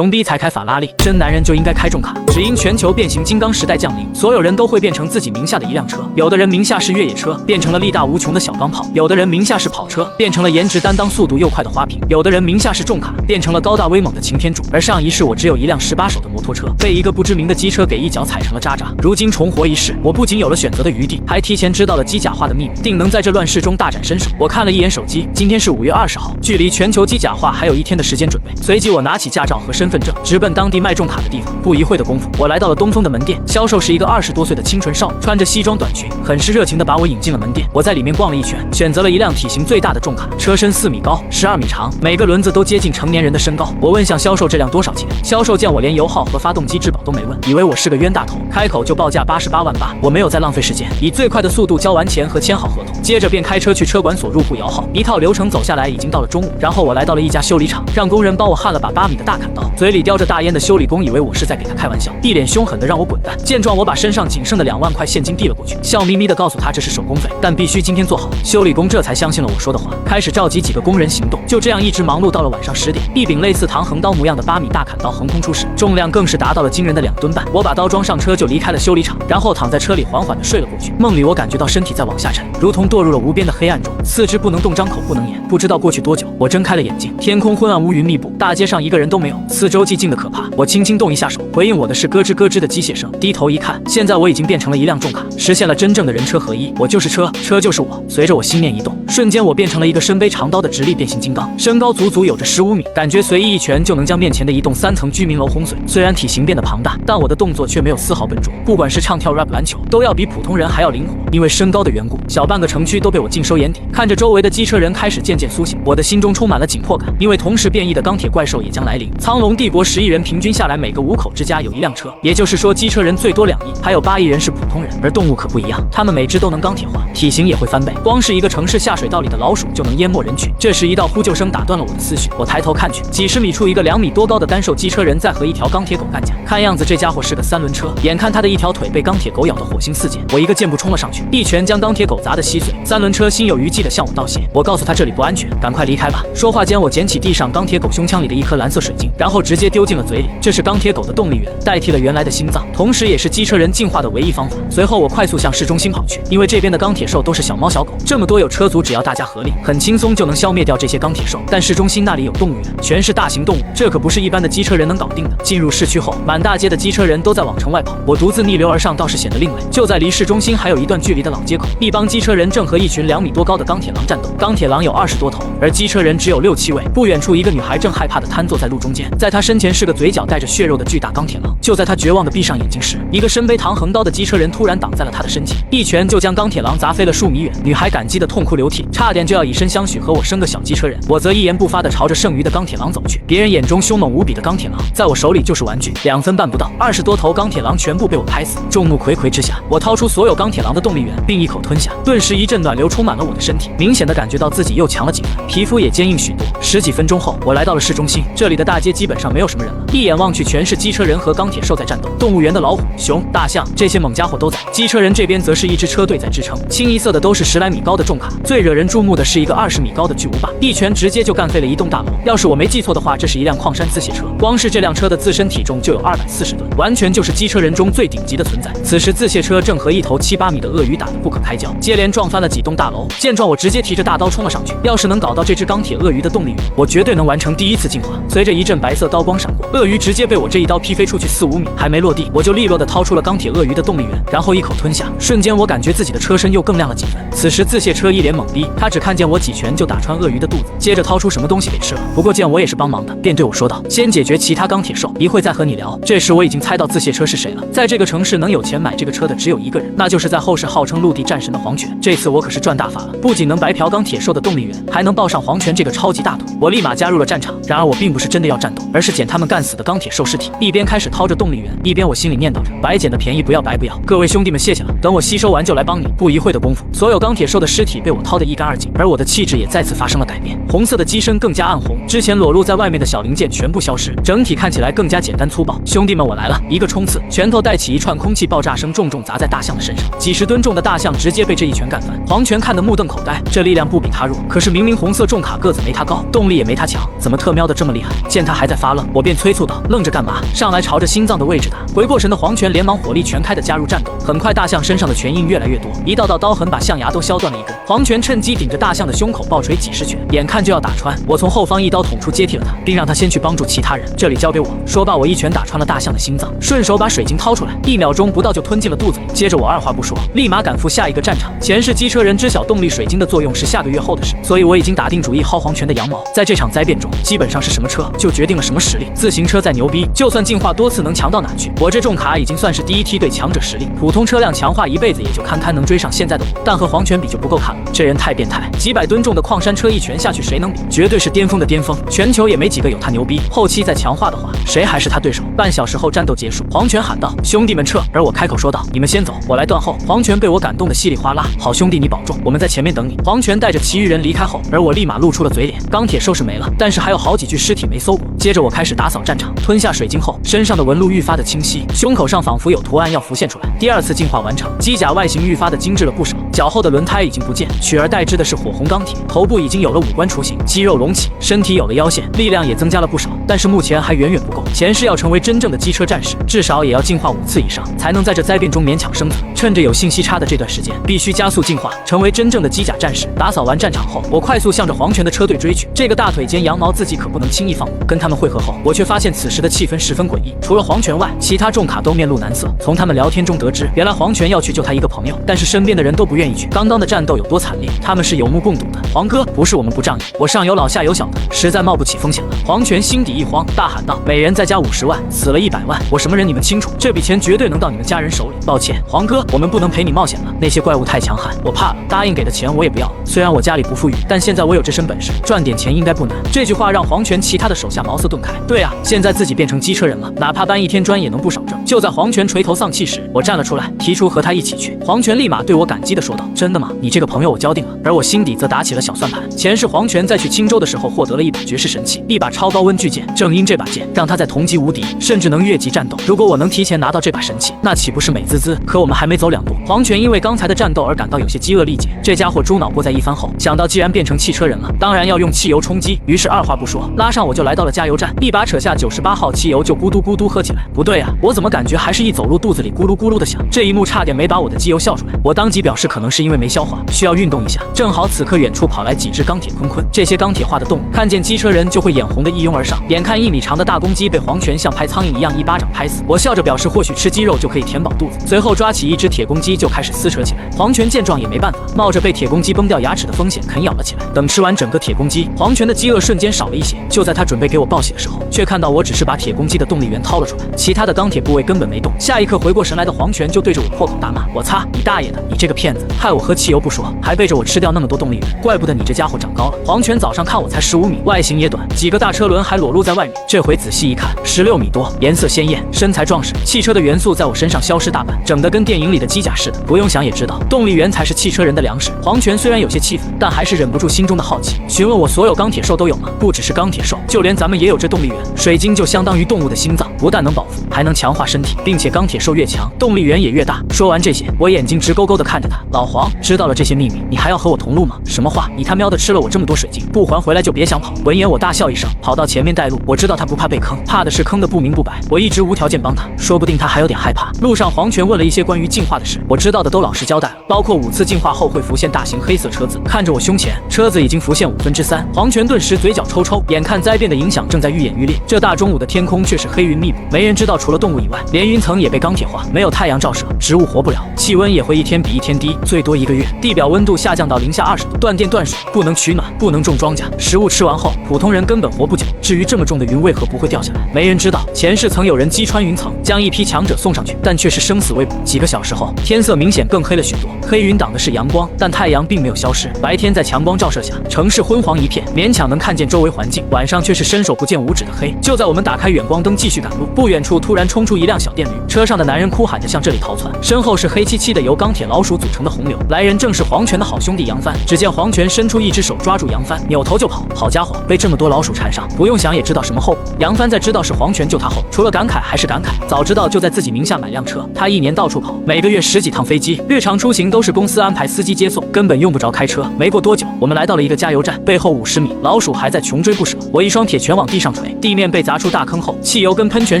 怂逼才开法拉利，真男人就应该开重卡。只因全球变形金刚时代降临，所有人都会变成自己名下的一辆车。有的人名下是越野车，变成了力大无穷的小钢炮；有的人名下是跑车，变成了颜值担当、速度又快的花瓶；有的人名下是重卡，变成了高大威猛的擎天柱。而上一世我只有一辆18手的摩托车，被一个不知名的机车给一脚踩成了渣渣。如今重活一世，我不仅有了选择的余地，还提前知道了机甲化的秘密，定能在这乱世中大展身手。我看了一眼手机，今天是5月20号，距离全球机甲化还有1天的时间准备。随即我拿起驾照和身份证，直奔当地卖重卡的地方。不一会的功夫，我来到了东风的门店，销售是一个20多岁的清纯少女，穿着西装短裙，很是热情地把我引进了门店。我在里面逛了一圈，选择了一辆体型最大的重卡，车身4米高，12米长，每个轮子都接近成年人的身高。我问向销售这辆多少钱，销售见我连油耗和发动机质保都没问，以为我是个冤大头，开口就报价88万8。我没有再浪费时间，以最快的速度交完钱和签好合同，接着便开车去车管所入户摇号。一套流程走下来，已经到了中午。然后我来到了一家修理厂，让工人帮我焊了把8米的大砍刀。嘴里叼着大烟的修理工以为我是在给他开玩笑，一脸凶狠的让我滚蛋。见状，我把身上仅剩的2万块现金递了过去，笑眯眯的告诉他这是手工费，但必须今天做好。修理工这才相信了我说的话，开始召集几个工人行动。就这样一直忙碌到了晚上10点，一柄类似唐横刀模样的8米大砍刀横空出世，重量更是达到了惊人的2吨半。我把刀装上车就离开了修理厂，然后躺在车里缓缓的睡了过去。梦里我感觉到身体在往下沉，如同堕入了无边的黑暗中，四肢不能动，张口不能言。不知道过去多久，我睁开了眼睛，天空昏暗，乌云密布，大街上一个人都没有，四周寂静的可怕。我轻轻动一下手，回应我的是咯吱咯吱的机械声。低头一看，现在我已经变成了一辆重卡，实现了真正的人车合一。我就是车，车就是我。随着我心念一动，瞬间我变成了一个身背长刀的直立变形金刚，身高足足有着15米，感觉随意一拳就能将面前的一栋3层居民楼轰碎。虽然体型变得庞大，但我的动作却没有丝毫笨拙，不管是唱跳 rap 篮球，都要比普通人还要灵活。因为身高的缘故，小半个城区都被我尽收眼底。看着周围的机车人开始渐渐苏醒，我的心中充满了紧迫感，因为同时变异的钢铁怪兽也将来临。苍龙帝国10亿人，平均下来每个5口之家有一辆车，也就是说机车人最多2亿，还有8亿人是普通人。而动物可不一样，它们每只都能钢铁化，体型也会翻倍，光是一个城市下水道里的老鼠就能淹没人群。这时一道呼救声打断了我的思绪，我抬头看去，几十米处一个2米多高的单手机车人在和一条钢铁狗干架，看样子这家伙是个3轮车。眼看他的一条腿被钢铁狗咬得火星4溅，我一个箭步冲了上去，一拳将钢铁狗砸得稀碎。3轮车心有余悸地向我道谢，我告诉他这里不安全，赶快离开吧。说话间，我捡起地上钢铁狗胸腔里的一颗蓝色水晶，然后直接丢进了嘴里。这是钢铁狗的动力源，代替了原来的心脏，同时也是机车人进化的唯一方法。随后我快速向市中心跑去，因为这边的钢铁兽都是小猫小狗，这么多有车族，只要大家合力，很轻松就能消灭掉这些钢铁兽。但市中心那里有动物园，全是大型动物，这可不是一般的机车人能搞定的。进入市区后，满大街的机车人都在往城外跑，我独自逆流而上，倒是显得另类。就在离市中心还有一段距离的老街口，一帮机车人正和一群2米多高的钢铁狼战斗。钢铁狼有20多头，而机车人只有6、7位。不远处，一个女孩正害怕地瘫坐在路中间，在她身前是个嘴角带着血肉的巨大钢铁狼。就在她绝望地闭上眼睛时，一个身背唐横刀的机车人突然挡在了她的身前，一拳就将钢铁狼砸飞了数米远。女孩感激得痛哭流涕，差点就要以身相许和我生个小机车人。我则一言不发地朝着剩余的钢铁狼走去。别人眼中凶猛无比的钢铁狼，在我手里就是玩具，2分半不到，20多头钢铁狼全部被我拍死。众目睽睽之下，我掏出所有钢铁狼的动力源，并一口吞下，顿时一阵暖流充满了我的身体，明显的感觉到自己又强了几分，皮肤也坚硬许多。10几分钟后，我来到了市中心，这里的大街基本上没有什么人了，一眼望去全是机车人和钢铁兽在战斗。动物园的老虎、熊、大象这些猛家伙都在，机车人这边则是一支车队在支撑，清一色的都是10来米高的重卡。最惹人注目的是一个20米高的巨无霸，一拳直接就干废了一栋大楼。要是我没记错的话，这是一辆矿山自卸车，光是这辆车的自身体重就有240吨，完全就是机车人中最顶级的存在。此时自卸车正和一头7、8米的鳄鱼打得不可开交，接连撞翻了几栋大楼。见状，我直接提着大刀冲了上去，要是能搞到这只钢铁鳄鱼的动力源，我绝对能完成第一次进化。随着一阵白色刀光闪过，鳄鱼直接被我这一刀劈飞出去4、5米，还没落地，我就利落地掏出了钢铁鳄鱼的动力源，然后一口吞下。瞬间我感觉自己的车身又更亮了几分。此时自卸车一脸懵逼，他只看见我几拳就打穿鳄鱼的肚子，接着掏出什么东西给吃了。不过见我也是帮忙的，便对我说道：“先解决其他钢铁兽，一会再和你聊。”这时我已经猜到自卸车是谁了，在这个城市能有钱买这个车的只有一个人，那就是在后世号称陆地战神的黄泉。这次我可是赚大发了，不仅能白嫖钢铁兽的动力源，还能抱上黄泉这个超级大腿。我立马加入了战场，然而我并不是真的要战斗，而是捡他们干死的钢铁兽尸体。一边开始掏着动力源，一边我心里念叨着：白捡的便宜不要白不要，各位兄弟们谢谢了，等我吸收完就来帮你。不一会的功夫，所有钢铁兽的尸体被我掏得一干二净，而我的气质也再次发生了改变，红色的机身更加暗红，之前裸露在外面的小零件全部消失，整体看起来更加简单粗暴。兄弟们，我来了！一个冲刺，拳头带起一串空气爆炸声，重重砸在大象的身上，几十吨重的大象直接被这一拳干翻。黄泉看得目瞪口呆，这力量不比他弱，可是明明红色重卡个子没他高，动力也没他强，怎么特喵的这么厉害？见他还在发发愣，我便催促道：“愣着干嘛？上来朝着心脏的位置打！”回过神的黄泉连忙火力全开的加入战斗。很快，大象身上的拳印越来越多，一道道刀痕把象牙都削断了一根。黄泉趁机顶着大象的胸口暴锤几十拳，眼看就要打穿，我从后方一刀捅出接替了他，并让他先去帮助其他人。这里交给我。说罢，我一拳打穿了大象的心脏，顺手把水晶掏出来，1秒钟不到就吞进了肚子里。接着我二话不说，立马赶赴下一个战场。前世机车人知晓动力水晶的作用是下个月后的事，所以我已经打定主意薅黄泉的羊毛。在这场灾变中，基本上是什么车就决定了什么实力。自行车再牛逼，就算进化多次能强到哪去？我这重卡已经算是第一梯队强者实力，普通车辆强化一辈子也就堪能追上现在的我，但和黄泉比就不够看了。这人太变态，几百吨重的矿山车一拳下去谁能比？绝对是巅峰的巅峰，全球也没几个有他牛逼。后期再强化的话，谁还是他对手？半小时后战斗结束，黄泉喊道：“兄弟们撤！”而我开口说道：“你们先走，我来断后。”黄泉被我感动得稀里哗啦：“好兄弟，你保重，我们在前面等你。”黄泉带着其余人离开后，而我立马露出了嘴脸。钢铁兽是没了，但是还有好几具尸体没搜过。接着我开始打扫战场，吞下水晶后，身上的纹路愈发的清晰，胸口上仿佛有图案要浮现出来。第二次进化完成，机甲外形愈发的精致了不少，脚后的轮胎已经不见，取而代之的是火红钢铁，头部已经有了五官雏形，肌肉隆起，身体有了腰线，力量也增加了不少，但是目前还远远不够。前世要成为真正的机车战士，至少也要进化5次以上，才能在这灾变中勉强生存。趁着有信息差的这段时间，必须加速进化，成为真正的机甲战士。打扫完战场后，我快速向着黄泉的车队追去。这个大腿间羊毛自己可不能轻易放过。跟他们会合后，我却发现此时的气氛十分诡异，除了黄泉外，其他重卡都面露难色。从他们聊天中得知，原来黄泉要去救他一个朋友，但是身边的人都不愿意去。刚刚的战斗有多惨烈，他们是有目共睹的。黄哥，不是我们不仗义，我上有老下有小的，实在冒不起风险了。黄泉心底一慌，大喊道：“每人再加50万，死了100万，我什么人你们清楚？这笔钱绝对能到你们家人手里。抱歉，黄哥，我们不能陪你冒险了，那些怪物太强悍，我怕了。答应给的钱我也不要了。虽然我家里不富裕，但现在我有这身本事，赚点钱应该不难。”这句话让黄泉其他的手下茅塞顿开。对啊，现在自己变成机车人了，哪怕搬1天砖也能不少挣。就在黄泉垂头丧气时，我站了出来，提出和他一起去。黄泉立马对我感激地说道：“真的吗？你这个朋友我交定了。”而我心底则打起了小算盘。前世黄泉在去青州的时候获得了一把绝世神器，一把超高温巨剑。正因这把剑让他在同级无敌，甚至能越级战斗。如果我能提前拿到这把神器，那岂不是美滋滋？可我们还没走2步，黄泉因为刚才的战斗而感到有些饥饿力竭。这家伙猪脑过在一番后，想到既然变成汽车人了，当然要用汽油充饥，于是二话不说，拉上我就来到了加油站，一把扯下98号汽油就咕嘟咕嘟喝起来。不对啊，我怎么感觉还是一走路肚子里咕噜咕噜的响？这一幕差点没把我的机油笑出来。我当即表示可能是因为没消化，需要运动一下。正好此刻远处跑来几只钢铁坤坤，这些钢铁化的动物看见机车人就会眼红的一拥而上。眼看1米长的大公鸡被黄泉像拍苍蝇一样一巴掌拍死，我笑着表示或许吃鸡肉就可以填饱肚子，随后抓起一只铁公鸡就开始撕扯起来。黄泉见状也没办法，冒着被铁公鸡崩掉牙齿的风险啃咬了起来。等吃完整个铁公鸡，黄泉的饥饿瞬间少了一些。就在他准备给我报喜的时候，却看到我只是把铁公鸡的动力源掏了出来，其他的钢铁部位根本没动。下一刻回过神来的黄泉就对着我破口大骂：“我擦，你大爷的！你这个骗子，害我喝汽油不说，还背着我吃掉那么多动力源，怪不得你这家伙长高了。黄泉早上看我才15米，外形也短，几个大车轮还裸露在外面，这回仔细一看，16米多，颜色鲜艳，身材壮实，汽车的元素在我身上消失大半，整得跟电影里的机甲似的。不用想也知道，动力源才是汽车人的粮食。黄泉虽然有些气愤，但还是忍不住心中的好奇，询问我所有钢铁兽都有吗？不只是钢铁兽，就连咱们也有这动力源。水晶就相当于动物的心脏，不但能饱腹，还能强化身体，并且钢铁兽越强，动力源也越大。说完这些，我眼睛直勾勾地看着他。老黄，知道了这些秘密，你还要和我同路吗？什么话？你他喵的吃了我这么多水晶，不还回来就别想跑。闻言我大笑一声，跑到前面带路。我知道他不怕被坑，怕的是坑得不明不白。我一直无条件帮他，说不定他还有点害怕。路上黄泉问了一些关于进化的事，我知道的都老实交代了，包括5次进化后会浮现大型黑色车子。看着我胸前，车子已经浮现3/5，黄泉顿时嘴角抽抽，眼看灾变的影响正在愈演愈烈。这大中午的天空却是黑云密布，没人知道除了动物以外，连云层也被钢铁化，没有太阳照射，植物活不了，气温也会一天比一天低，最多1个月，地表温度下降到-20度，断电断水，不能取暖，不能种庄稼，食物吃完后，普通人根本活不久。至于这么重的云为何不会掉下来，没人知道。前世曾有人击穿云层，将一批强者送上去，但却是生死未卜。几个小时后，天色明显更黑了许多，黑云挡的是阳光，但太阳并没有消失。白天在强光照射下，城市昏黄一片，勉强能看见周围环境，晚上却是伸手不见五指的黑。就在我们打开远光灯继续赶路，不远处突然冲出一辆小电驴，车上的男人哭喊着向这里逃窜，身后是黑漆漆的由钢铁老鼠组成的洪流。来人正是黄泉的好兄弟杨帆。只见黄泉伸出一只手抓住杨帆，扭头就跑。好家伙，被这么多老鼠缠上，不用想也知道什么后果。杨帆在知道道是黄泉救他后，除了感慨还是感慨。早知道就在自己名下买辆车，他一年到处跑，每个月10几趟飞机，日常出行都是公司安排司机接送，根本用不着开车。没过多久，我们来到了一个加油站，背后50米，老鼠还在穷追不舍。我一双铁拳往地上锤，地面被砸出大坑后，汽油跟喷泉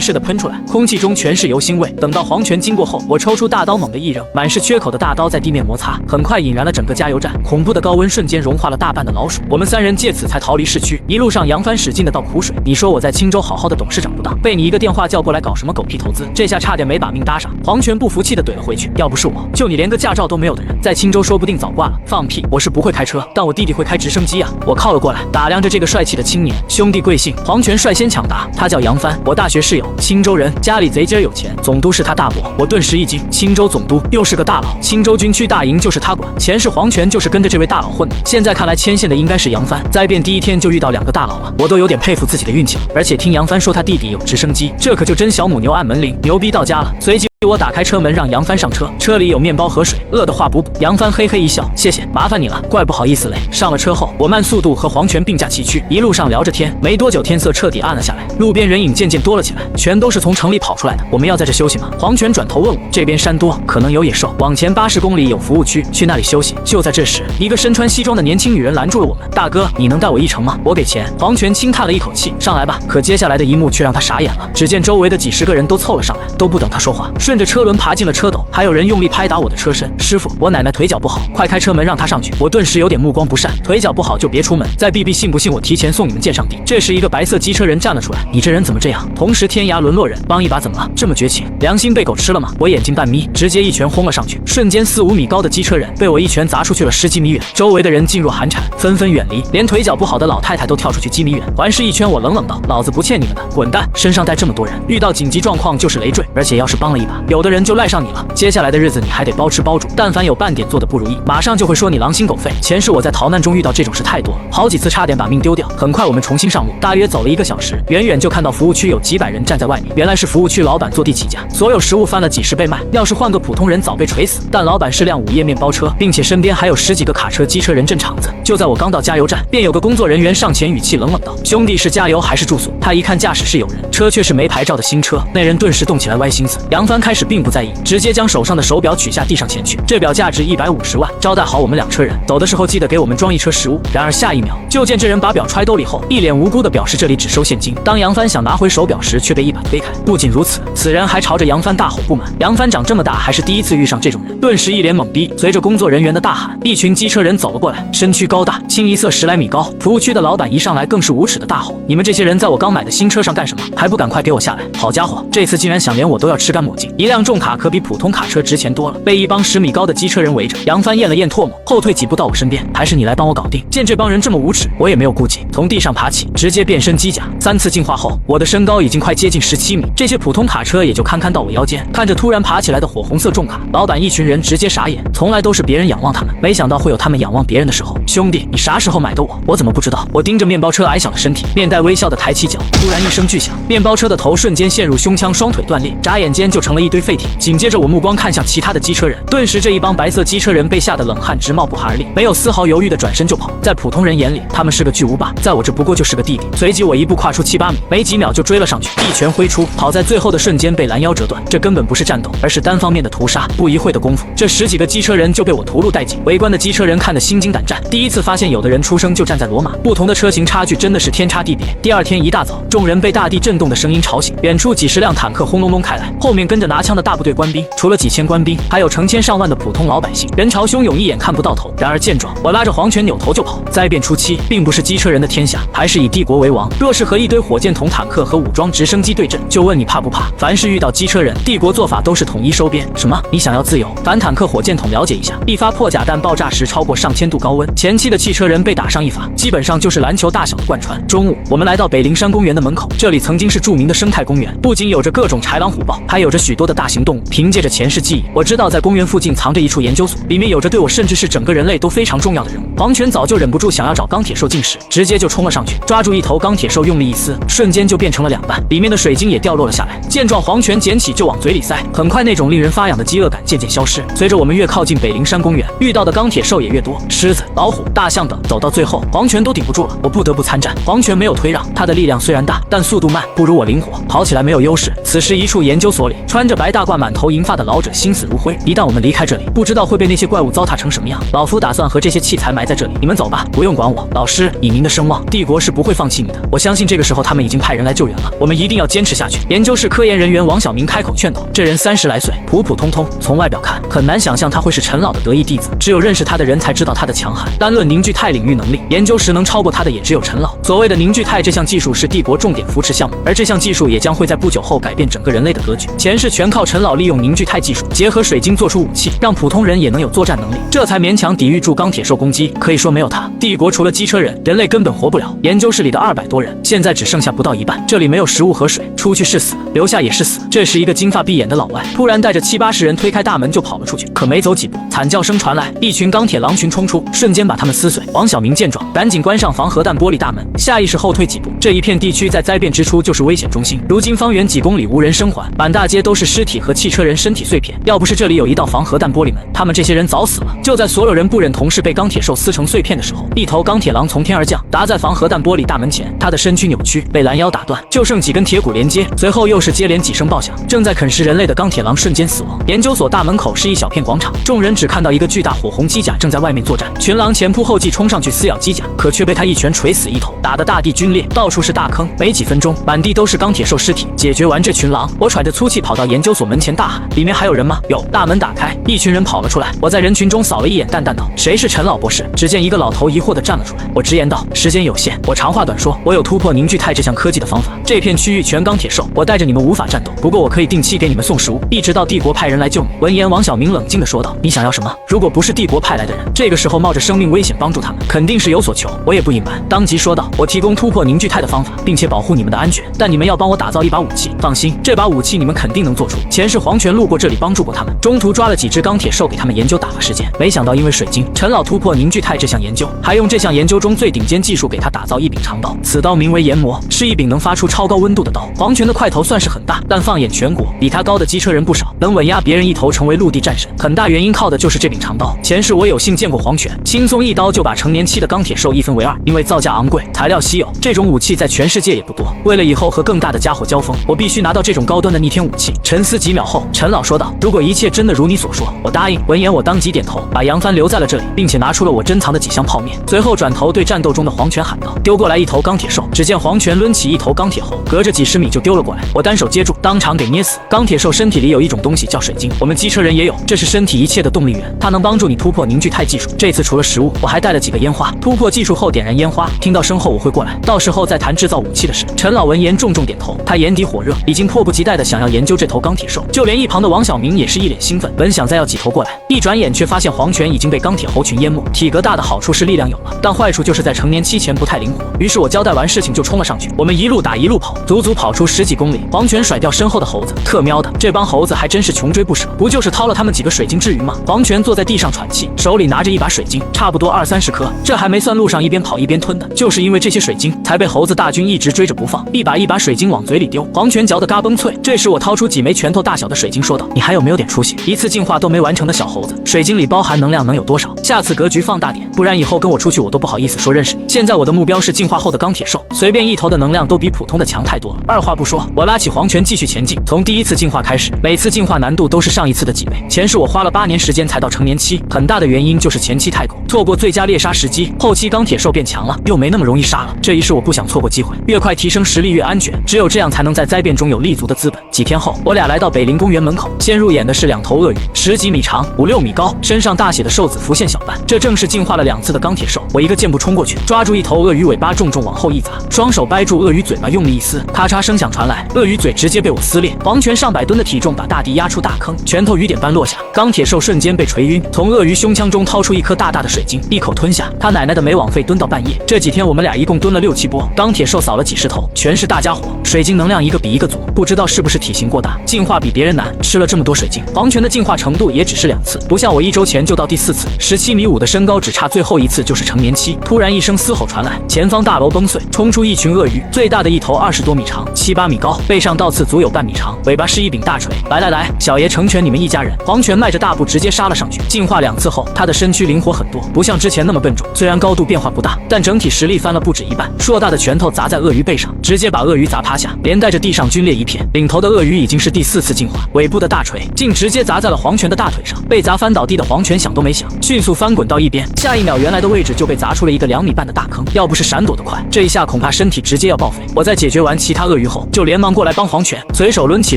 似的喷出来，空气中全是油腥味。等到黄泉经过后，我抽出大刀猛地一扔，满是缺口的大刀在地面摩擦，很快引燃了整个加油站。恐怖的高温瞬间融化了大半的老鼠，我们3人借此才逃离市区。一路上杨帆使劲的倒苦水，你说我在青州好好的董事长不当，被你一个电话叫过来搞什么狗屁投资，这下差点没把命搭上。黄泉不服气的怼了回去，要不是我，就你连个驾照都没有的人，在青州说不定早挂了。放屁，我是不会开车，但我弟弟会开直升机啊。我靠了过来，打量着这个帅气的青年，兄弟贵姓？黄泉率先抢答，他叫杨帆，我大学室友，青州人，家里贼鸡儿有钱，总督是他大伯。我顿时一惊，青州总督又是个大佬，青州军区大营就是他管，前世黄泉就是跟着这位大佬混的，现在看来牵线的应该是杨帆。灾变第一天就遇到2个大佬了，我都有点佩服自己的运气了。而且听杨帆说他弟弟有直升机，这可就真小母牛按门铃，牛逼到家了。随即我打开车门让杨帆上车，车里有面包和水，饿的话补补。杨帆嘿嘿一笑，谢谢，麻烦你了，怪不好意思嘞。上了车后，我慢速度和黄泉并驾齐驱，一路上聊着天。没多久，天色彻底暗了下来，路边人影渐渐多了起来，全都是从城里跑出来的。我们要在这休息吗？黄泉转头问我，这边山多，可能有野兽，往前80公里有服务区，去那里休息。就在这时，一个身穿西装的年轻女人拦住了我们，大哥，你能带我1程吗？我给钱。黄泉轻叹了一口气，上来吧。可接下来的一幕却让他傻眼了，只见周围的几10个人都凑了上来，都不等他说话，顺着车轮爬进了车斗，还有人用力拍打我的车身。师傅，我奶奶腿脚不好，快开车门让她上去。我顿时有点目光不善，腿脚不好就别出门，再避避信不信我提前送你们见上帝。这时一个白色机车人站了出来，你这人怎么这样？同时天涯沦落人，帮一把怎么了？这么绝情，良心被狗吃了吗？我眼睛半眯，直接一拳轰了上去，瞬间4、5米高的机车人被我一拳砸出去了10几米远，周围的人噤若寒蝉，纷纷远离，连腿脚不好的老太太都跳出去几米远。环视一圈，我冷冷道，老子不欠你们的，滚蛋！身上带这么多人，遇到紧急状况就是累赘，而且要是帮了一把，有的人就赖上你了。接下来的日子你还得包吃包住，但凡有半点做的不如意，马上就会说你狼心狗肺。前世我在逃难中遇到这种事太多了，好几次差点把命丢掉。很快我们重新上路，大约走了1个小时，远远就看到服务区有几百人站在外面，原来是服务区老板坐地起价，所有食物翻了几10倍卖，要是换个普通人早被锤死，但老板是辆午夜面包车，并且身边还有10几个卡车机车人镇场子。就在我刚到加油站，便有个工作人员上前语气冷冷道，兄弟是加油还是住宿？他一看驾驶是有人，车却是没牌照的新车，那人顿时动起来歪心思。杨帆开始并不在意，直接将手上的手表取下递上前去，这表价值150万，招待好我们2车人，走的时候记得给我们装1车食物。然而下一秒，就见这人把表揣兜里后，一脸无辜地表示这里只收现金。当杨帆想拿回手表时，却被一把推开。不仅如此，此人还朝着杨帆大吼不满。杨帆长这么大还是第一次遇上这种人，顿时一脸懵逼。随着工作人员的大喊，一群机车人走了过来，身躯高大，清一色10来米高。服务区的老板一上来更是无耻的大吼，你们这些人在我刚买的新车上干什么？还不赶快给我下来！好家伙，这次竟然想连我都要吃干抹净。一辆重卡可比普通卡车值钱多了，被一帮10米高的机车人围着。杨帆咽了咽唾沫，后退几步到我身边，还是你来帮我搞定。见这帮人这么无耻，我也没有顾忌，从地上爬起，直接变身机甲。3次进化后，我的身高已经快接近17米，这些普通卡车也就堪堪到我腰间。看着突然爬起来的火红色重卡，老板一群人直接傻眼，从来都是别人仰望他们，没想到会有他们仰望别人的时候。兄弟，你啥时候买的我怎么不知道？我盯着面包车矮小的身体，面带微笑的抬起脚，突然一声巨响，面包车的头瞬间陷入胸腔，双腿断裂，眨眼间就成了一堆废铁。紧接着我目光看向其他的机车人，顿时这一帮白色机车人被吓得冷汗直冒，不寒而栗，没有丝毫犹豫的转身就跑。在普通人眼里，他们是个巨无霸，在我这不过就是个弟弟。随即我一步跨出7、8米，没几秒就追了上去，一拳挥出，跑在最后的瞬间被拦腰折断。这根本不是战斗，而是单方面的屠杀。不一会的功夫，这10几个机车人就被我屠戮殆尽。围观的机车人看得心惊胆战，第一次发现有的人出生就站在罗马，不同的车型差距真的是天差地别。第2天一大早，众人被大地震动的声音吵醒，远处几10辆坦克轰隆隆开来，后面跟着拿枪的大部队官兵，除了几千官兵，还有成千上万的普通老百姓，人潮汹涌，一眼看不到头。然而见状，我拉着黄泉扭头就跑。灾变初期，并不是机车人的天下，还是以帝国为王。若是和一堆火箭筒、坦克和武装直升机对阵，就问你怕不怕？凡是遇到机车人，帝国做法都是统一收编。什么？你想要自由？反坦克、火箭筒了解一下，一发破甲弹爆炸时超过上千度高温，前期的汽车人被打上一发，基本上就是篮球大小的贯穿。中午，我们来到北灵山公园的门口，这里曾经是著名的生态公园，不仅有着各种豺狼虎豹，还有着许多的大型动物。凭借着前世记忆，我知道在公园附近藏着一处研究所，里面有着对我甚至是整个人类都非常重要的人物。黄泉早就忍不住想要找钢铁兽进食，直接就冲了上去，抓住一头钢铁兽，用力一撕，瞬间就变成了2半，里面的水晶也掉落了下来。见状，黄泉捡起就往嘴里塞。很快，那种令人发痒的饥饿感渐渐消失。随着我们越靠近北陵山公园，遇到的钢铁兽也越多，狮子、老虎、大象等。走到最后，黄泉都顶不住了，我不得不参战。黄泉没有退让，他的力量虽然大，但速度慢，不如我灵活，跑起来没有优势。此时，一处研究所里，穿着白大褂、满头银发的老者心死如灰。一旦我们离开这里，不知道会被那些怪物糟蹋成什么样。老夫打算和这些器材埋在这里，你们走吧，不用管我。老师，以您的声望，帝国是不会放弃你的。我相信这个时候他们已经派人来救援了，我们一定要坚持下去。研究室科研人员王晓明开口劝导。这人30来岁，普普通通，从外表看很难想象他会是陈老的得意弟子，只有认识他的人才知道他的强悍。单论凝聚态领域能力，研究时能超过他的也只有陈老。所谓的凝聚态这项技术是帝国重点扶持项目，而这项技术也将会在不久后改变整个人类的格局。前世全靠陈老利用凝聚态技术，结合水晶做出武器，让普通人也能有作战能力，这才勉强抵御住钢铁兽攻击。可以说没有他，帝国除了机车人，人类根本活不了。研究室里的200多人，现在只剩下不到一半。这里没有食物和水，出去是死，留下也是死。这时，一个金发碧眼的老外突然带着70、80人推开大门就跑了出去，可没走几步，惨叫声传来，一群钢铁狼群冲出，瞬间把他们撕碎。王晓明见状，赶紧关上防核弹玻璃大门，下意识后退几步。这一片地区在灾变之初就是危险中心，如今方圆几公里无人生还，满大街都是尸体和汽车人身体碎片。要不是这里有一道防核弹玻璃门，他们这些人早死了。就在所有人不忍同事被钢铁兽撕成碎片的时候，一头钢铁狼从天而降，砸在防核弹玻璃大门前，他的身躯扭曲，被拦腰打断，就剩几根铁骨连接。随后又是接连几声爆响，正在啃食人类的钢铁狼瞬间死亡。研究所大门口是一小片广场，众人只看到一个巨大火红机甲正在外面作战，群狼前仆后继冲上去撕咬机甲，可却被他一拳锤死一头，打得大地皲裂，到处是大坑。没几分钟，满地都是钢铁兽尸体。解决完这群狼，我喘着粗气跑到研究所门前大喊：“里面还有人吗？”有。大门打开，一群人跑了出来。我在人群中扫了一眼，淡淡道：“谁是陈老博士？”只见一个老头疑惑地站了出来。我直言道：“时间有限，我长话短说，我有突破凝聚态这项科技的方法。这片区域全钢铁兽，我带着你们无法战斗，不过我可以定期给你们送食物，一直到帝国派人来救你。”闻言，王晓明冷静地说道：“你想要什么？如果不是帝国派来的人，这个时候冒着生命危险帮助他们，肯定是有所求。”我也不隐瞒，当即说道：“我提供突破凝聚态的方法，并且保护你们的安全，但你们要帮我打造一把武器。放心，这把武器你们肯定能做出。前世黄泉路过这里帮助过他们，中途抓了几只钢铁兽给他们研究打发时间。没想到因为水晶，陈老突破凝聚态这项研究，还用这项研究中最顶尖技术给他打造一柄长刀。此刀名为炎魔，是一柄能发出超高温度的刀。黄泉的块头算是很大，但放眼全国，比他高的机车人不少，能稳压别人一头成为陆地战神。很大原因靠的就是这柄长刀。前世我有幸见过黄泉，轻松一刀就把成年期的钢铁兽一分为二。因为造价昂贵，材料稀有，这种武器在全世界也不多。为了以后和更大的家伙交锋，我必须拿到这种高端的逆天武器。沉思几秒后，陈老说道：“如果一切真的如你所说，我答应。”闻言，我当即点头，把杨帆留在了这里，并且拿出了我珍藏的几箱泡面。随后转头对战斗中的黄泉喊道：“丢过来一头钢铁兽。”只见黄泉抡起一头钢铁猴，隔着几十米就丢了过来。我单手接住，当场给捏死。钢铁兽身体里有一种东西叫水晶，我们机车人也有，这是身体一切的动力源，它能帮助你突破凝聚态技术。这次除了食物，我还带了几个烟花。突破技术后点燃烟花，听到声后我会过来，到时候再谈制造武器的事。陈老闻言重重点头，他眼底火热，已经迫不及待地想要研究这头钢铁兽。就连一旁的王晓明也是一脸兴奋，本想再要几头过来，一转眼却发现黄泉已经被钢铁猴群淹没。体格大的好处是力量有了，但坏处就是在成年期前不太灵活。于是我交代完事情就冲了上去，我们一路打一路跑，足足跑出10几公里。黄泉甩掉身后的猴子，特喵的，这帮猴子还真是穷追不舍，不就是掏了他们几个水晶至于吗？黄泉坐在地上喘气，手里拿着一把水晶，差不多20-30颗，这还没算路上一边跑一边吞的。就是因为这些水晶，才被猴子大军一直追着不放，一把一把水晶往嘴里丢。黄泉嚼得嘎嘣脆。这时我掏出几枚拳头大小的水晶，说道：“你还有没有点出息？一次进化都没完成的小猴子，水晶里包含能量能有多少？下次格局放大点，不然以后跟我出去我都不好意思说认识你。现在我的目标是进化后的钢铁兽，随便一头的能量都比普通的强太多了。”二话不说，我拉起黄泉继续前进。从第一次进化开始，每次进化难度都是上一次的几倍。前世我花了8年时间才到成年期，很大的原因就是前期太狗，错过最佳猎杀时机。后期钢铁兽变强了，又没那么容易杀了。这一世我不想错过机会，越快提升实力越安全，只有这样才能在灾变中有立足的资本。几天后，我俩来到北陵公园门口，先入眼的是2头鳄鱼，10几米长，5、6米高，身上大写的兽子浮现小斑，这正是进化了2次的钢铁兽。我一个箭步冲过去，抓住一头鳄鱼尾巴，重重往后一砸，双手掰住鳄鱼嘴巴，用力一撕，咔嚓声响传来，鳄鱼嘴直接被我撕裂。黄泉上百吨的体重把大地压出大坑，拳头雨点般落下，钢铁兽瞬间被锤晕。从鳄鱼胸腔中掏出一颗大大的水晶，一口吞下，他奶奶的没枉费蹲到半夜。这几天我们俩一共蹲了6、7波，钢铁兽扫了几10头，全是大家伙，水晶能量一个比一个足，不知道是不是体型过大，进化比别人难。吃了这么多水晶，黄泉的进化程度也只是2次，不像我1周前就到第4次。17米5的身高，只差最后一次就是成年期。突然一声嘶吼传来，前方大楼崩碎，冲出一群鳄鱼，最大的一头20多米长，7、8米高，背上倒刺足有半米长，尾巴是一柄大锤。来，小爷成全你们一家人！黄泉迈着大步直接杀了上去。进化2次后，他的身躯灵活很多，不像之前那么笨重。虽然高度变化不大，但整体实力翻了不止一半。硕大的拳头砸在鳄鱼背上，直接把鳄鱼砸趴下，连带着地上皲裂一片。领头的鳄鱼已经是第4次进化，尾部的大锤竟直接砸在了黄泉的大腿上。被砸翻倒地的黄泉想都没想，迅速翻滚到一边，下一秒原来的位置就被砸出了一个2米半的大坑。要不是闪躲得快，这一下恐怕身体直接要报废。我在解决完其他鳄鱼后，就连忙过来帮黄泉，随手抡起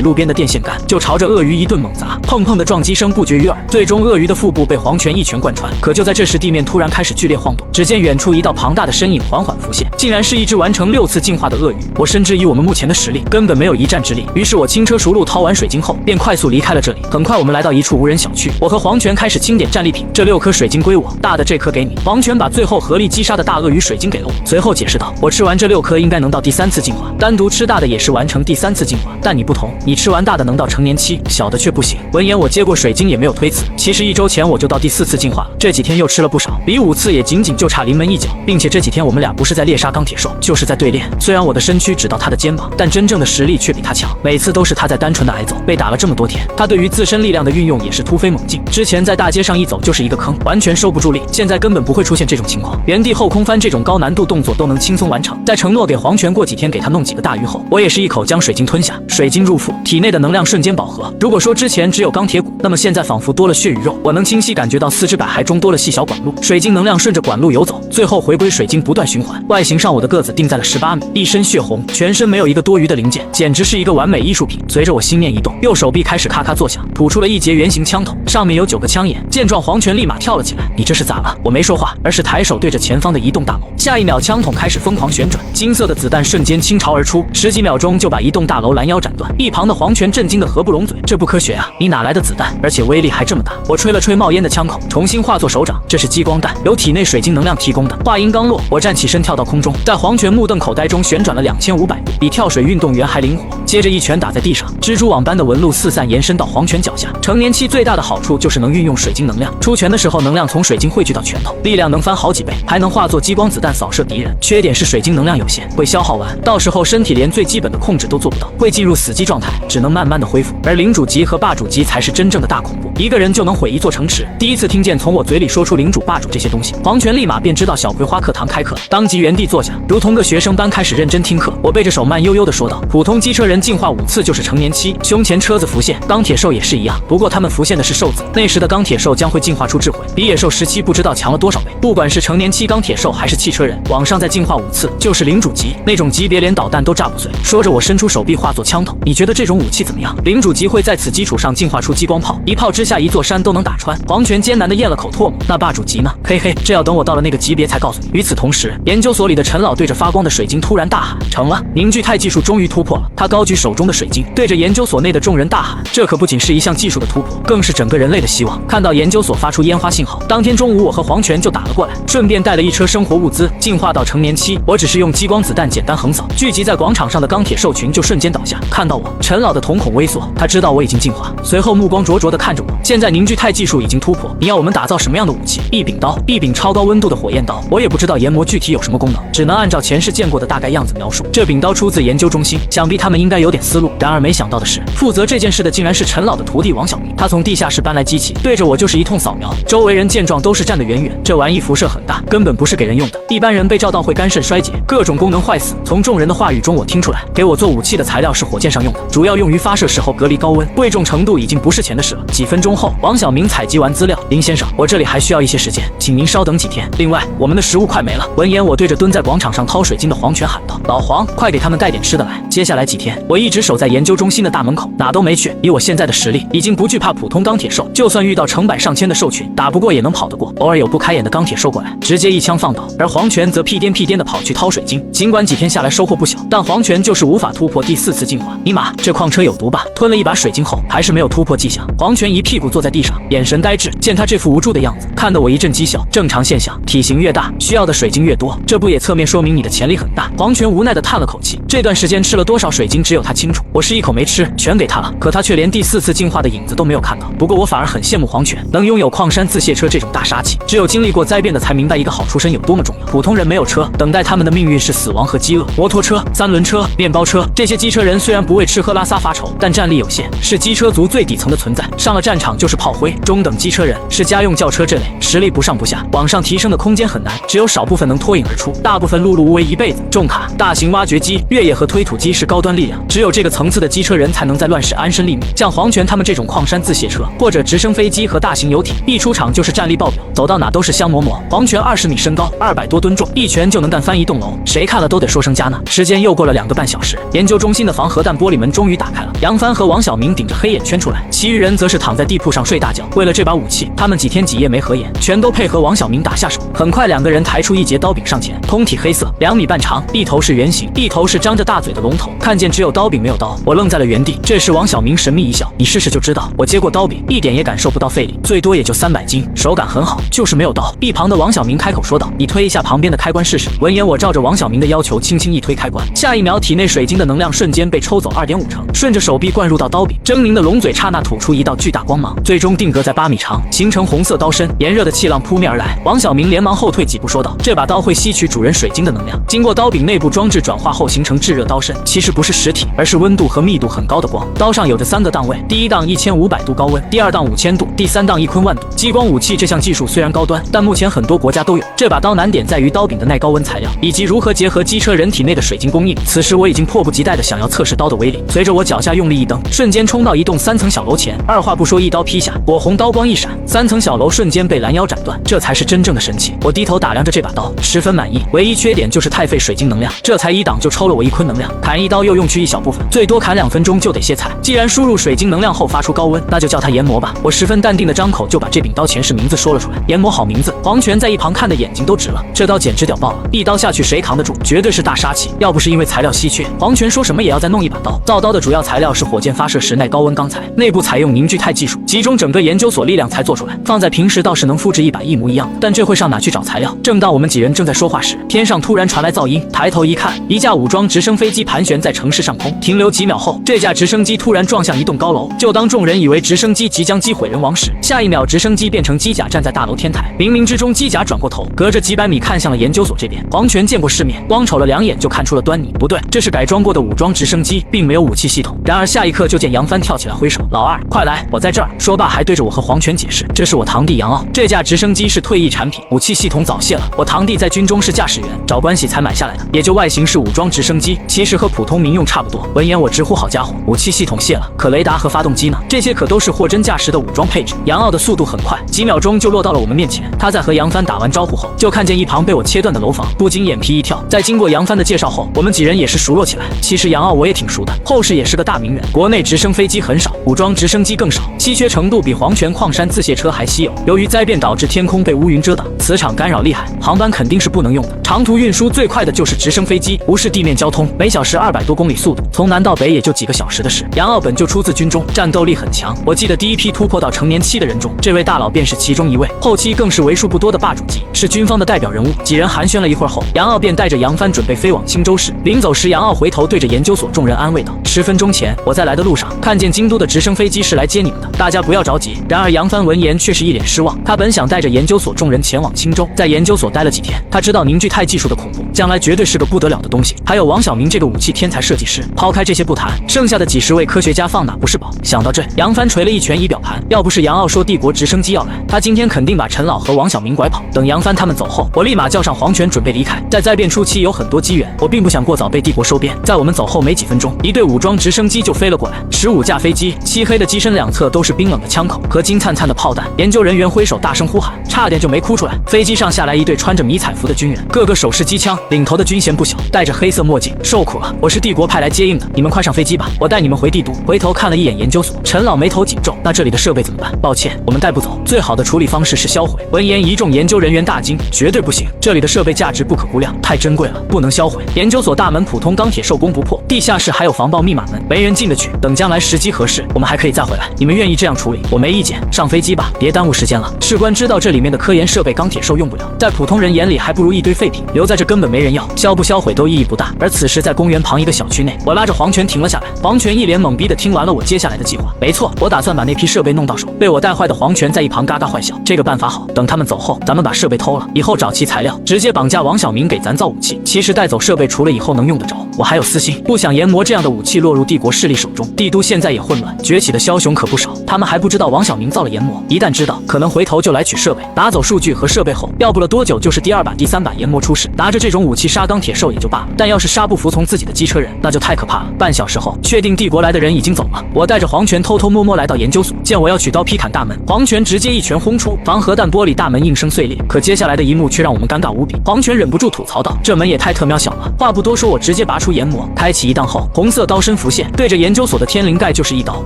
路边的电线杆，就朝着鳄鱼一顿猛砸，砰砰的撞击声不绝于耳。最终鳄鱼的腹部被黄泉一拳贯穿。可就在这时，地面突然开始剧烈晃动，只见远处一道庞大的身影缓缓浮现，竟然是一只完成6次进化的鳄鱼。我深知以我们目前的实力，根本没有一战之力。于是我轻车熟路掏完水晶后，便快速离开了这里。很快我们来到一处无人小区，我和黄泉开始清点战利品。这6颗水晶归我，大的这颗给你。黄泉把最后合力击杀的大鳄鱼水晶给了我，随后解释道：我吃完这6颗应该能到第3次进化，单独吃大的也是完成第3次进化，但你不同，你吃完大的能到成年期，小的却不行。闻言我接过水晶也没有推辞，其实1周前我就到第4次进化了，这几天又吃了不少，离5次也仅仅就差临门一脚，并且这几天我们俩不是在猎杀钢铁兽，就是在对练。虽然我的身躯只到他的肩膀，但真正的实力却比他强，每次都是他在单纯的挨揍。被打了这么多天，他对于自身力量的运用也是突飞猛进，之前在大街上一走就是一个坑，完全收不住力，现在根本不会出现这种情况，原地后空翻这种高难度动作都能轻松完成。在承诺给黄泉过几天给他弄几个大鱼后，我也是一口将水晶吞下，水晶入腹，体内的能量瞬间饱和。如果说之前只有钢铁骨，那么现在仿佛多了血与肉，我能清晰感觉到4肢百骸中多了细小管路，水晶能量顺着管路游走，最后回归水晶不断循环。外形上我的个子定在了18米，一身血红，全身没有一个多余的零件，简直是一个完美艺术品。随着我心念一动，右手臂开始咔咔作响，吐出了一节圆形枪筒，上面有9个枪眼。见状，黄泉立马跳了起来，你这是咋了？我没说话，而是抬手对着前方的一栋大楼。下一秒，枪筒开始疯狂旋转，金色的子弹瞬间倾巢而出，10几秒钟就把一栋大楼拦腰斩断。一旁的黄泉震惊的合不拢嘴，这不科学啊！你哪来的子弹？而且威力还这么大！我吹了吹冒烟的枪口，重新化作手掌，这是激光弹，由体内水晶能量提供的。话音刚落，我站起身跳到空中，在黄泉目瞪口呆中旋转了2500度，比跳水运动员还灵活。接着一拳打在地上，蜘蛛网般的纹路四散延伸到黄泉脚下。成年期最大的好处就是能运用水晶能量，出拳的时候能量从水晶汇聚到拳头，力量能翻好几倍，还能化作激光子弹扫射敌人。缺点是水晶能量有限，会消耗完，到时候身体连最基本的控制都做不到，会进入死机状态，只能慢慢的恢复。而领主级和霸主级才是真正的大恐怖，一个人就能毁一座城池。第一次听见从我嘴里说出领主霸主这些东西，黄泉立马便知道小葵花课堂开课了，当即原地坐下，如同个学生般开始认真听课。我背着手慢悠悠的说道：普通机车人进化5次就是成年期，胸前车子浮现，钢铁兽也是一样，不过他们浮现的是兽子，那时的钢铁兽将会进化出智慧，比野兽时期不知道强了多少倍。不管是成年期钢铁兽还是汽车人，往上再进化5次就是领主级，那种级别连导弹都炸不碎。说着我伸出手臂化作枪筒，你觉得这种武器怎么样？领主级会在此基础上进化出激光炮，一炮之下一座山都能打穿。黄泉艰难的咽了口唾沫，那霸主级呢？嘿嘿，这要等我到了那个级别才告诉你。与此同时，研究所里的陈老对着发光的水晶突然大喊：成了！凝聚态技术终于突破了。他高举手中的水晶，对着研究所内的众人大喊：这可不仅是一项技术的突破，更是整个人类的希望。看到研究所发出烟花信号，当天中午我和黄泉就打了过来，顺便带了一车生活物资。进化到成年期，我只是用激光子弹简单横扫，聚集在广场上的钢铁兽群就瞬间倒下。看到我，陈老的瞳孔微缩，他知道我已经进化，随后目光灼灼地看着我。现在凝聚态技术已经突破，你要我们打造什么样的武器？一柄刀，一柄超高温度的火焰刀。我也不知道研磨具体有什么功能，只能按照前世见过的大概样子描述。这柄刀出自研究中心，想必他们应该有点思路。然而没想到的是，负责这件事的竟然是陈老的徒弟王小明。他从地下室搬来机器，对着我就是一通扫描。周围人见状都是站得远远，这玩意辐射很大，根本不是给人用的，一般人被照到会肝肾衰竭，各种功能坏死。从众人的话语中我听出来，给我做武器的材料是火箭上用的，主要用于发射时候隔离高温，贵重程度已经不是钱的事了。几分钟后，王小明采集完资料，林先生，我这里还需要一些时间，请您稍等几天。另外，我们的食物快没了。闻言，我对着蹲在广场上掏水晶的黄泉喊道：老黄，快给他们带点吃的来。接下来几天，我一直守在研究中心的大门口，哪都没去。以我现在的实力，已经不惧怕普通钢铁兽，就算遇到成百上千的兽群，打不过也能跑得过。偶尔有不开眼的钢铁兽过来，直接一枪放倒。而黄泉则屁颠屁颠的跑去掏水晶。尽管几天下来收获不小，但黄泉就是无法突破第4次进化。尼玛，这矿车有毒吧？吞了一把水晶后，还是没有突破迹象。黄泉一屁屁股坐在地上，眼神呆滞。见他这副无助的样子，看得我一阵讥笑。正常现象，体型越大，需要的水晶越多，这不也侧面说明你的潜力很大？黄泉无奈地叹了口气，这段时间吃了多少水晶，只有他清楚。我是一口没吃，全给他了，可他却连第4次进化的影子都没有看到。不过我反而很羡慕黄泉，能拥有矿山自卸车这种大杀器。只有经历过灾变的才明白一个好出身有多么重要。普通人没有车，等待他们的命运是死亡和饥饿。摩托车、3轮车、面包车，这些机车人虽然不为吃喝拉撒发愁，但战力有限，是机车族最底层的存在。上了战场就是炮灰。中等机车人是家用轿车这类，实力不上不下，往上提升的空间很难，只有少部分能脱颖而出，大部分碌碌无为一辈子。重卡、大型挖掘机、越野和推土机是高端力量，只有这个层次的机车人才能在乱世安身立命。像黄泉他们这种矿山自卸车或者直升飞机和大型游艇，一出场就是战力爆表，走到哪都是香馍馍。黄泉20米身高，200多吨重，一拳就能干翻一栋楼，谁看了都得说声加纳。时间又过了2个半小时，研究中心的防核弹玻璃门终于打开了。杨帆和王晓明顶着黑眼圈出来，其余人则是躺在地铺上睡大觉。为了这把武器，他们几天几夜没合眼，全都配合王晓明打下手。很快2个人抬出一截刀柄上前，通体黑色，2米半长，一头是圆形，一头是张着大嘴的龙头。看见只有刀柄没有刀，我愣在了原地。这时王晓明神秘一笑：“你试试就知道，我接过刀柄，一点也感受不到费力，最多也就300斤，手感很好，就是没有刀。”一旁的王晓明开口说道：“你推一下旁边的开关试试。”闻言，我照着王晓明的要求轻轻一推开关，下一秒体内水晶的能量瞬间被抽走2.5成，顺着手臂灌入到刀柄，狰狞的龙嘴刹那吐出一道巨大光芒，最终定格在8米长，形成红色刀身。炎热的气浪扑面而来，王晓明连忙后退几步说道：“这把刀会吸取主人水晶的能量，经过刀柄内部装置转化后形成炙热刀身。其实不是实体，而是温度和密度很高的光。刀上有着3个档位，第1档1500度高温，第2档5000度，第3档1昆万度。激光武器这项技术虽然高端，但目前很多国家都有。这把刀难点在于刀柄的耐高温材料，以及如何结合机车人体内的水晶供应。此时我已经迫不及待地想要测试刀的威力。随着我脚下用力一蹬，瞬间冲到一栋3层小楼前，二话不说一刀劈下，火红刀光一闪，3层小楼瞬间被拦腰斩断。这才是真正的神器。我低头打量着这把刀，十分满意，唯一缺点就是太费水晶能量，这才1档就抽了我1昆能量，砍一刀又用去一小部分，最多砍2分钟就得歇菜。既然输入水晶能量后发出高温，那就叫它研磨吧。我十分淡定的张口就把这柄刀前世名字说了出来。研磨好名字，黄泉在一旁看的眼睛都直了，这刀简直屌爆了，一刀下去谁扛得住？绝对是大杀器。要不是因为材料稀缺，黄泉说什么也要再弄一把刀。造刀的主要材料是火箭发射时耐高温钢材，内部采用凝聚态技术，集中整个研究所力量才做出来，放在平时倒是能复制1把一模一样，但这会上哪去找材料？正当我们几人正在说话时，天上突然传来噪音，抬头一看，一架武装直升飞机盘旋在城市上空，停留几秒后，这架直升机突然撞向一栋高楼。就当众人以为直升机即将击毁人亡时，下一秒直升机变成机甲站在大楼天台，冥冥之中机甲转过头，隔着几百米看向了研究所这边。黄泉见过世面，光瞅了2眼就看出了端倪，不对，这是改装过的武装直升机，并没有武器系统。然而下一刻就见杨帆跳起来挥手：“老二，快来，我在这儿！”说罢还对着我和黄泉解释：“这是我堂弟杨傲，这架直升机是退役产品，武器系统早卸了，我堂弟在军中是驾驶员，找关系才买下来的，也就外形是武装直升机，其实和普通民用差不多。”闻言我直呼好家伙，武器系统卸了，可雷达和发动机呢？这些可都是货真价实的武装配置。杨傲的速度很快，几秒钟就落到了我们面前。他在和杨帆打完招呼后，就看见一旁被我切断的楼房，不禁眼皮一跳。在经过杨帆的介绍后，我们几人也是熟络起来。其实杨傲我也挺熟的，后世也是个大名人。国内直升飞机很少，武装直升机更少，稀缺程度比黄泉矿山自卸车还稀有。由于灾变导致天空被乌云遮挡，磁场干扰厉害，航班肯定是不能用的。长途运输最快的就是直升飞机，不是地面交通，每小时200多公里速度，从南到北也就几个小时的事。杨傲本就出自军中，战斗力很强。我记得第一批突破到成年期的人中，这位大佬便是其中一位，后期更是为数不多的霸主级，是军方的代表人物。几人寒暄了一会儿后，杨傲便带着杨帆准备飞往青州市。临走时，杨傲回头对着研究所众人安慰道：“10分钟前我在来的路上看见京都的直升飞机是来接你们的，大家不要着急。”然而杨帆闻言却是一脸失望，他本想带着研究所众人前往青州，在研究所待了几天，他知道凝聚态技术的恐怖，将来绝对是个不得了的东西。还有王晓明这个武器天才设计师，抛开这些不谈，剩下的几10位科学家放哪不是宝？想到这，杨帆捶了一拳仪表盘，要不是杨傲说帝国直升机要来，他今天肯定把陈老和王晓明拐跑。等杨帆他们走后，我立马叫上黄泉准备离开。在灾变初期有很多机缘，我并不想过早被帝国收编。在我们走后没几分钟，一队武装直升机就飞了过来，15架飞机，漆黑的机身两侧都是冰冷的枪口和金灿灿的炮弹。研究人员挥手大声呼喊，差点就没哭出来。飞机上下来一队穿着迷彩服的军人，个个手持机枪，领头的军衔不小，戴着黑色墨镜。受苦了，我是帝国派来接应的，你们快上飞机吧，我带你们回帝都。回头看了一眼研究所，陈老眉头紧皱，那这里的设备怎么办？抱歉，我们带不走，最好的处理方式是销毁。闻言，一众研究人员大惊，绝对不行，这里的设备价值不可估量，太珍贵了，不能销毁。研究所大门普通钢铁，受攻不破，地下室还有防爆密码门，没人进得去。等将来时机合适，我们还可以再回来。你们愿意这样这样处理，我没意见。上飞机吧，别耽误时间了。士官知道这里面的科研设备钢铁兽用不了，在普通人眼里还不如一堆废品，留在这根本没人要，销不销毁都意义不大。而此时在公园旁一个小区内，我拉着黄泉停了下来。黄泉一脸懵逼的听完了我接下来的计划。没错，我打算把那批设备弄到手。被我带坏的黄泉在一旁嘎嘎坏笑。这个办法好，等他们走后，咱们把设备偷了，以后找齐材料，直接绑架王小明给咱造武器。其实带走设备，除了以后能用得着，我还有私心，不想研磨这样的武器落入帝国势力手中。帝都现在也混乱，崛起的枭雄可不少，他们还不知道王小明造了研磨，一旦知道，可能回头就来取设备，拿走数据和设备后，要不了多久就是第2把、第3把研磨出世。拿着这种武器杀钢铁兽也就罢了，但要是杀不服从自己的机车人，那就太可怕了。半小时后，确定帝国来的人已经走了，我带着黄泉偷偷摸摸来到研究所，见我要取刀劈砍大门，黄泉直接一拳轰出，防核弹玻璃大门应声碎裂。可接下来的一幕却让我们尴尬无比，黄泉忍不住吐槽道：“这门也太特渺小了。”话不多说，我直接拔出研磨，开启一档后，红色刀身浮现，对着研究所的天灵盖就是一刀，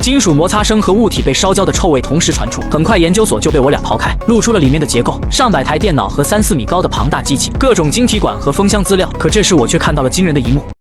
金属摩擦声和物体被烧焦的臭味同时传出。很快，研究所就被我俩刨开，露出了里面的结构：上百台电脑和3、4米高的庞大机器，各种晶体管和封箱资料。可这时我却看到了惊人的一幕。